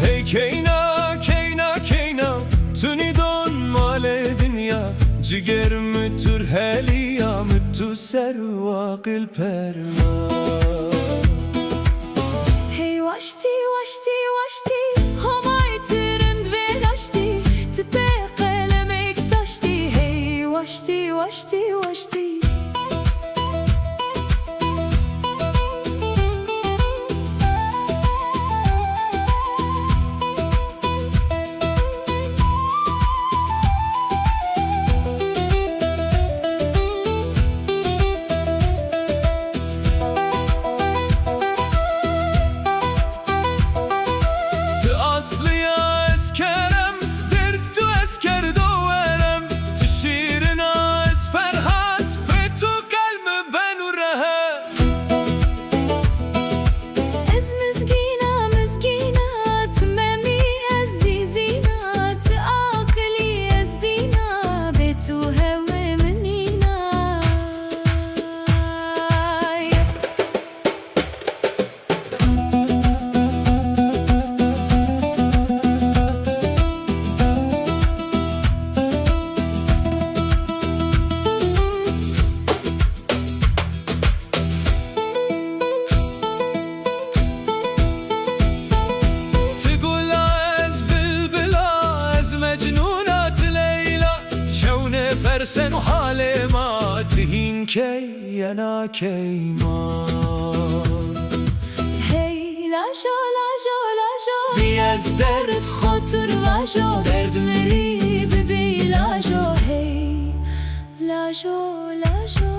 Hey keyna keyna keyna تنيدون مال دنيا جگر متر هليا متو سرواق البرما Hey واشتي واشتي واشتي هماي ترند وراشتي تبي قلمك تاشتي Hey واشتي واشتي واشتي برسن وحال ما تهين كي أنا كيمان Hey لاجو لاجو لاجو بيزدرد خاطر واجو درد مری ببی لاجو Hey لاجو لاجو